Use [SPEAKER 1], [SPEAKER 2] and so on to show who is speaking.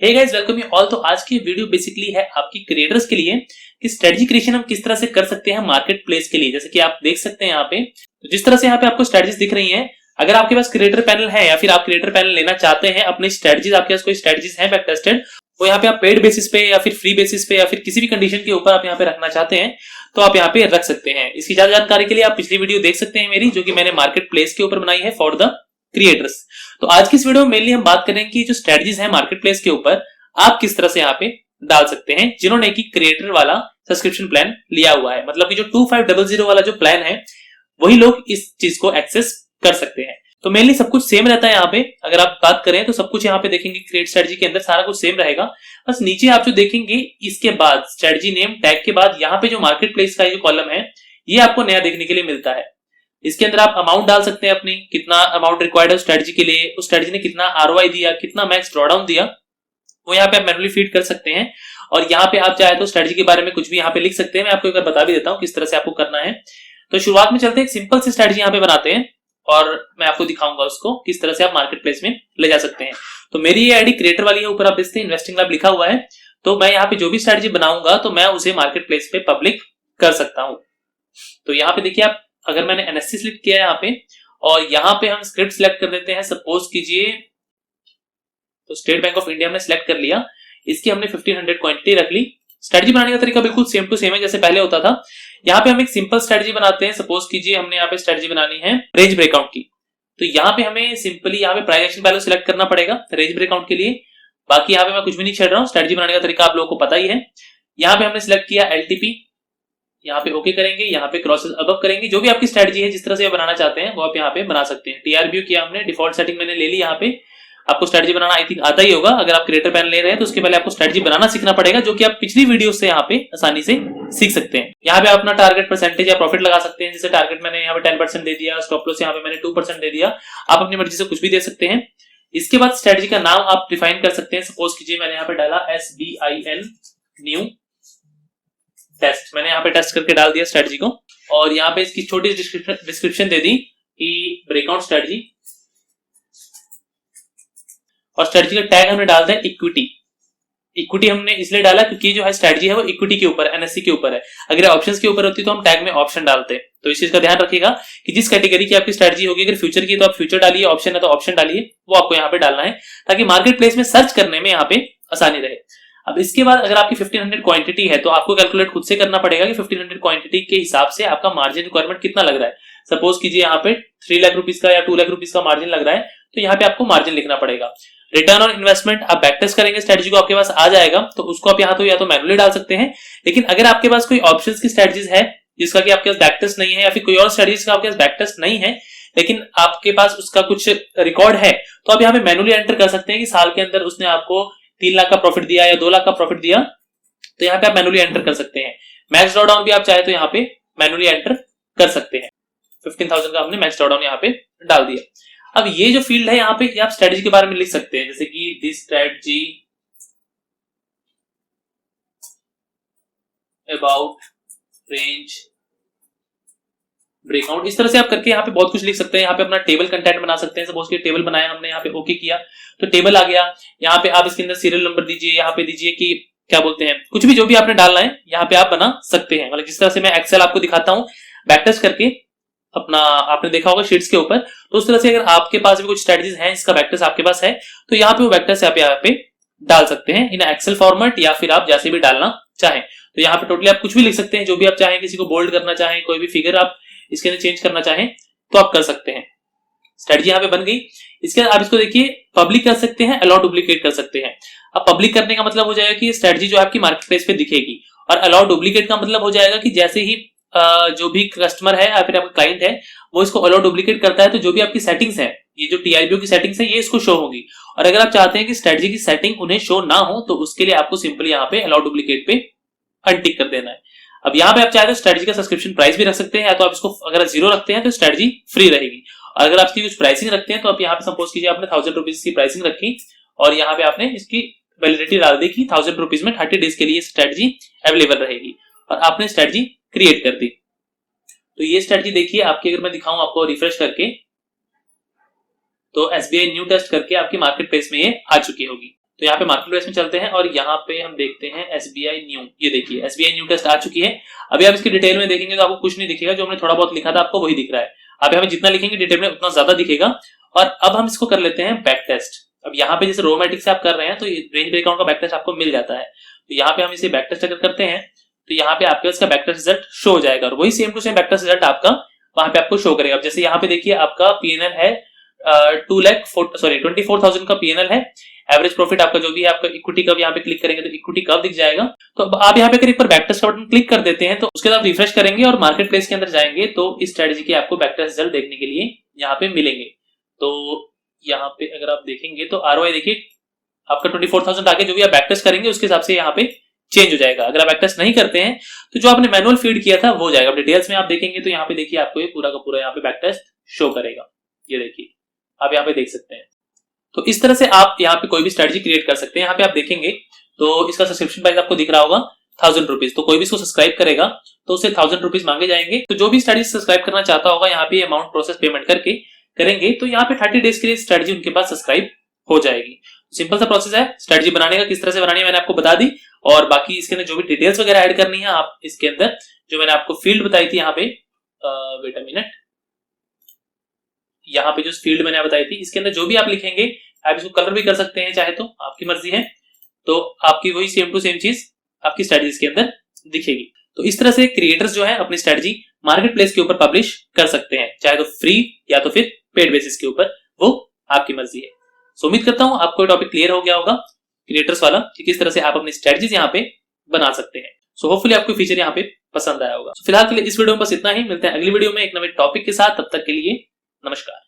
[SPEAKER 1] Hey guys, welcome you all. तो आज की वीडियो बेसिकली है आपकी क्रिएटर्स के लिए कि स्ट्रेटजी क्रिएशन हम किस तरह से कर सकते हैं मार्केट प्लेस के लिए। जैसे कि आप देख सकते हैं यहाँ पे, तो जिस तरह से यहाँ पे आपको स्ट्रेटजीज दिख रही हैं, अगर आपके पास क्रिएटर पैनल है या फिर आप क्रिएटर पैनल लेना चाहते हैं, अपनी स्ट्रेटजीज आपके पास कोई स्ट्रेटजीज है बैक टेस्टेड, तो यहाँ पे आप पेड बेसिस पे या फिर फ्री बेसिस पे या फिर किसी भी कंडीशन के ऊपर आप यहाँ पे रखना चाहते हैं तो आप यहाँ पे रख सकते हैं। इसकी ज्यादा जानकारी के लिए आप पिछली वीडियो देख सकते हैं मेरी, जो कि मैंने मार्केट प्लेस के ऊपर बनाई है फॉर द क्रिएटर्स। तो आज की इस वीडियो में मेनली हम बात करेंगे कि जो स्ट्रेटजीज है मार्केट प्लेस के ऊपर आप किस तरह से यहाँ पे डाल सकते हैं, जिन्होंने की क्रिएटर वाला सब्सक्रिप्शन प्लान लिया हुआ है। मतलब कि जो 2500 वाला जो प्लान है वही लोग इस चीज को एक्सेस कर सकते हैं। तो मेनली सब कुछ सेम रहता है यहाँ पे। अगर आप बात करें तो सब कुछ यहाँ पे देखेंगे क्रिएट स्ट्रेटजी के अंदर सारा कुछ सेम रहेगा। बस नीचे आप जो देखेंगे इसके बाद स्ट्रेटजी नेम टैग के बाद यहाँ पे जो मार्केट प्लेस का जो कॉलम है ये आपको नया देखने के लिए मिलता है। इसके अंदर आप अमाउंट डाल सकते हैं अपनी, कितना अमाउंट रिक्वायर्ड है स्ट्रेटजी के लिए, उस स्ट्रेटजी ने कितना आरओआई दिया, कितना मैक्स ड्रॉडाउन दिया, वो यहाँ पे आप मैनुअली फीड कर सकते हैं। और यहाँ पे आप चाहे तो स्ट्रेटजी के बारे में कुछ भी यहाँ पे लिख सकते हैं। मैं आपको एक बार बता भी देता हूँ किस तरह से आपको करना है। तो शुरुआत में चलते हैं, एक सिंपल सी स्ट्रेटजी यहाँ पे बनाते हैं और मैं आपको दिखाऊंगा उसको किस तरह से आप मार्केट प्लेस में ले जा सकते हैं। तो मेरी ये आईडी क्रिएटर वाली है, ऊपर आप देखते हैं इन्वेस्टिंग लैब लिखा हुआ है। तो मैं यहाँ पे जो भी स्ट्रेटजी बनाऊंगा तो मैं उसे मार्केट प्लेस पे पब्लिक कर सकता हूँ। तो यहाँ पे देखिए, आप अगर मैंने एनएससी सिलेक्ट किया है यहाँ पे और यहाँ पे हम स्क्रिप्ट सिलेक्ट कर देते हैं। सपोज कीजिए तो स्टेट बैंक ऑफ इंडिया में सिलेक्ट कर लिया, इसकी हमने 1500 क्वांटिटी रख ली। स्ट्रेटजी बनाने का तरीका बिल्कुल सेम टू सेम है जैसे पहले होता था। यहाँ पे हम एक सिंपल स्ट्रेटजी बनाते हैं। सपोज कीजिए हमने यहाँ पे स्ट्रेटजी बनानी है रेंज ब्रेकआउट की, तो यहाँ पे हमें सिंपली यहाँ पे प्राइस एक्शन वैल्यू सिलेक्ट करना पड़ेगा रेंज ब्रेकआउट के लिए। बाकी यहाँ पे मैं कुछ भी नहीं छेड़ रहा हूँ, स्ट्रेटजी बनाने का तरीका आप लोगों को पता ही है। यहाँ पे हमने सिलेक्ट किया एलटीपी, यहाँ पे ओके करेंगे, यहाँ पे क्रॉसेस अबव करेंगे। जो भी आपकी स्ट्रेटजी है जिस तरह से बनाना चाहते हैं वो आप यहाँ पे बना सकते हैं। टीआरबी किया हमने, डिफॉल्ट सेटिंग मैंने ले ली। यहाँ पे आपको स्ट्रेटजी बनाना आई थिंक आता ही होगा। अगर आप क्रिएटर पैनल ले रहे हैं तो उसके पहले आपको स्ट्रेटजी बनाना सीखना पड़ेगा, जो कि आप पिछली वीडियो से यहाँ पे आसानी से सीख सकते हैं। यहाँ पे आप अपना टारगेट परसेंटेज या प्रॉफिट लगा सकते हैं। जैसे टारगेट मैंने यहाँ पे 10% दे दिया, स्टॉप लॉस यहाँ पे मैंने 2% दे दिया। आप अपनी मर्जी से कुछ भी दे सकते हैं। इसके बाद स्ट्रेटजी का नाम आप डिफाइन कर सकते हैं। सपोज कीजिए मैंने यहाँ पे डाला SBIN न्यू टेस्ट, मैंने यहाँ पे टेस्ट करके डाल दिया स्ट्रेटजी को। और यहाँ पे इसकी छोटी डिस्क्रिप्शन दे दी कि ब्रेकआउट स्ट्रेटजी, और स्ट्रेटजी का टैग हमने डाल दिया इक्विटी। इक्विटी हमने इसलिए डाला क्योंकि जो है स्ट्रेटजी है वो इक्विटी के ऊपर, एनएससी के ऊपर है। अगर ऑप्शंस के ऊपर होती तो हम टैग में ऑप्शन डालते। तो इस चीज का ध्यान रखिएगा कि जिस कैटेगरी की आपकी स्ट्रेटजी होगी, अगर फ्यूचर की तो आप फ्यूचर डालिए, ऑप्शन है तो ऑप्शन डालिए, वो आपको यहाँ पे डालना है ताकि मार्केट प्लेस में सर्च करने में यहाँ पे आसानी रहे। अब इसके बाद अगर आपकी 1500 क्वांटिटी है तो आपको कैलकुलेट खुद से करना पड़ेगा कि 1500 क्वांटिटी के हिसाब से आपका मार्जिन रिक्वायरमेंट कितना लग रहा है। सपोज कीजिए यहाँ पे 3 लाख रुपीज का या 2 लाख रुपीज का मार्जिन लग रहा है, तो यहाँ पे आपको मार्जिन लिखना पड़ेगा। रिटर्न ऑन इन्वेस्टमेंट आप बैक टेस्ट करेंगे, स्ट्रेटजी को आपके पास आ जाएगा तो उसको आप यहाँ तो या तो मैनुअली डाल सकते हैं। लेकिन अगर आपके पास कोई ऑप्शंस की स्ट्रेटजीज है जिसका कि आपके पास बैक टेस्ट नहीं है, या फिर कोई और स्ट्रेटजीज का आपके पास बैक टेस्ट नहीं है लेकिन आपके पास उसका कुछ रिकॉर्ड है, तो आप यहाँ पे मैनुअली एंटर कर सकते हैं कि साल के अंदर उसने आपको 3 लाख का प्रॉफिट दिया या 2 लाख का प्रॉफिट दिया, तो यहाँ पे आप मैनुअली एंटर कर सकते हैं। मैक्स ड्रॉडाउन भी आप चाहे तो यहाँ पे मैनुअली एंटर कर सकते हैं। 15,000 का हमने मैक्स ड्रॉडाउन यहाँ पे डाल दिया। अब ये जो फील्ड है यहाँ पे आप स्ट्रेटजी के बारे में लिख सकते हैं, जैसे कि this strategy about range breakout, इस तरह से आप करके यहाँ पे बहुत कुछ लिख सकते हैं। यहाँ पे अपना टेबल कंटेंट बना सकते हैं। सपोज कि टेबल बनाया हमने, यहाँ पे ओके किया तो टेबल आ गया। यहाँ पे आप इसके अंदर सीरियल नंबर दीजिए, यहाँ पे दीजिए कि क्या बोलते हैं, कुछ भी जो भी आपने डालना है यहाँ पे आप बना सकते हैं। मतलब जिस तरह से मैं एक्सेल आपको दिखाता हूँ बैक टेस्ट करके, अपना आपने देखा होगा शीट्स के ऊपर, तो उस तरह से अगर आपके पास भी कुछ स्ट्रेटजीज हैं इसका बैक टेस्ट आपके पास है तो यहाँ पे वो बैक टेस्ट आप यहाँ पे डाल सकते हैं इन एक्सेल फॉर्मेट, या फिर आप जैसे भी डालना चाहें। तो यहाँ पे टोटली आप कुछ भी लिख सकते हैं, जो भी आप चाहें, किसी को बोल्ड करना चाहें, कोई भी फिगर आप इसके अंदर चेंज करना चाहें तो आप कर सकते हैं। स्ट्रेटजी यहाँ पे बन गई। इसके बाद आप इसको देखिए पब्लिक कर सकते हैं, अलाउ डुप्लीकेट कर सकते हैं। अब पब्लिक करने का मतलब हो जाएगा कि स्ट्रेटजी जो आपकी मार्केट प्लेस पे दिखेगी, और अलाउ डुप्लीकेट का मतलब हो जाएगा कि जैसे ही जो भी कस्टमर है या फिर आपका क्लाइंट है वो इसको अलाउ डुप्लीकेट करता है तो जो भी आपकी सेटिंग्स है, ये जो टीआरबीओ की सेटिंग्स है ये इसको शो होगी। और अगर आप चाहते हैं कि स्ट्रेटजी की सेटिंग उन्हें शो ना हो तो उसके लिए आपको सिंपली यहाँ पे अलाउ डुप्लीकेट पे अनटिक कर देना है। अब यहाँ पे आप चाहे तो स्ट्रेटजी का सब्सक्रिप्शन प्राइस भी रख सकते हैं, या तो आप इसको अगर 0 रखते हैं तो स्ट्रेटजी फ्री रहेगी। और अगर आप इसकी कुछ प्राइसिंग रखते हैं तो आप यहाँ पे सपोज कीजिए आपने 1000 रुपीज की प्राइसिंग रखी और यहाँ पे आपने इसकी वैलिडिटी डाल दी कि 1000 रुपीज में 30 डेज के लिए स्ट्रेटजी अवेलेबल रहेगी, और आपने स्ट्रेटजी क्रिएट कर दी। तो ये स्ट्रेटजी देखिए आपकी, अगर मैं दिखाऊं आपको रिफ्रेश करके, तो SBI न्यू टेस्ट करके आपकी मार्केट प्लेस में ये आ चुकी होगी। तो यहाँ पे मार्केट प्लेस में चलते हैं और यहाँ पे हम देखते हैं SBI न्यू। ये देखिए SBI न्यू टेस्ट आ चुकी है। अभी आप इसकी डिटेल में देखेंगे तो आपको कुछ नहीं दिखेगा, जो हमने थोड़ा बहुत लिखा था आपको वही दिख रहा है। आप यहाँ पे जितना लिखेंगे डिटेल में उतना ज्यादा दिखेगा। और अब हम इसको कर लेते हैं बैक टेस्ट। अब यहाँ पे जैसे रोमैटिक से आप कर रहे हैं तो रेंज ब्रेकआउट का बैक टेस्ट आपको मिल जाता है। तो यहाँ पे हम इसे बैक टेस्ट अगर करते हैं तो यहाँ पे आपके पास का बैक टेस्ट रिजल्ट शो हो जाएगा और वही same to same back test result आपका वहां पे आपको शो करेगा। जैसे यहाँ पे देखिए आपका पीएनएल है 24,000 का पीएनएल है। एवरेज प्रॉफिट आपका जो भी है, आपका इक्विटी कर्व यहाँ पे क्लिक करेंगे तो इक्विटी कर्व दिख जाएगा। तो अब आप यहाँ पे अगर एक बार बैक टेस्ट का बटन क्लिक कर देते हैं तो उसके बाद रिफ्रेश करेंगे और मार्केट प्लेस के अंदर जाएंगे तो इस स्ट्रेटजी के आपको बैक टेस्ट रिजल्ट देखने के लिए यहाँ पे मिलेंगे। तो यहाँ पे अगर आप देखेंगे तो ROI देखिए आपका 24,000 आगे जो भी आप बैक टेस्ट करेंगे उसके हिसाब से यहाँ पे चेंज हो जाएगा। अगर आप बैक टेस्ट नहीं करते हैं तो जो आपने मैनुअल फीड किया था वो जाएगा। डिटेल्स में आप देखेंगे तो यहाँ पे देखिए आपको ये पूरा का पूरा यहाँ पे बैक टेस्ट शो करेगा। ये देखिए आप यहाँ पे देख सकते हैं। तो इस तरह से आप यहाँ पे कोई भी स्ट्रेटजी क्रिएट कर सकते हैं। यहाँ पे आप देखेंगे तो इसका सब्सक्रिप्शन प्राइस आपको दिख रहा होगा 1000 रुपीज। तो कोई भी इसको सब्सक्राइब करेगा तो उसे 1000 रुपीज मांगे जाएंगे। तो जो भी स्ट्रेटजी सब्सक्राइब करना चाहता होगा यहाँ पे अमाउंट प्रोसेस पेमेंट करके करेंगे तो यहाँ पे 30 डेज के लिए स्ट्रेटजी उनके पास सब्सक्राइब हो जाएगी। सिंपल सा प्रोसेस है स्ट्रेटजी बनाने का। किस तरह से बनानी है मैंने आपको बता दी और बाकी इसके अंदर जो भी डिटेल्स वगैरह ऐड करनी है आप इसके अंदर जो मैंने आपको फील्ड बताई थी यहाँ पे वेट अ मिनट, यहाँ पे जो फील्ड मैंने बताई थी इसके अंदर जो भी आप लिखेंगे आप इसको कलर भी कर सकते हैं चाहे तो, आपकी मर्जी है। तो आपकी वही सेम टू सेम चीज आपकी स्ट्रेटजीज के अंदर दिखेगी। तो इस तरह से क्रिएटर्स जो है अपनी स्ट्रेटजी मार्केट प्लेस के ऊपर पब्लिश कर सकते हैं, चाहे तो फ्री या तो फिर पेड बेसिस के ऊपर, वो आपकी मर्जी है। सो उम्मीद करता हूं आपको टॉपिक क्लियर हो गया होगा क्रिएटर्स वाला कि किस तरह से आप अपनी स्ट्रेटजीज यहाँ पे बना सकते हैं। सो होपफुली आपको फीचर यहाँ पे पसंद आया होगा। फिलहाल के लिए इस वीडियो में बस इतना ही। मिलते हैं अगली वीडियो में एक नए टॉपिक के साथ। तब तक के लिए नमस्कार।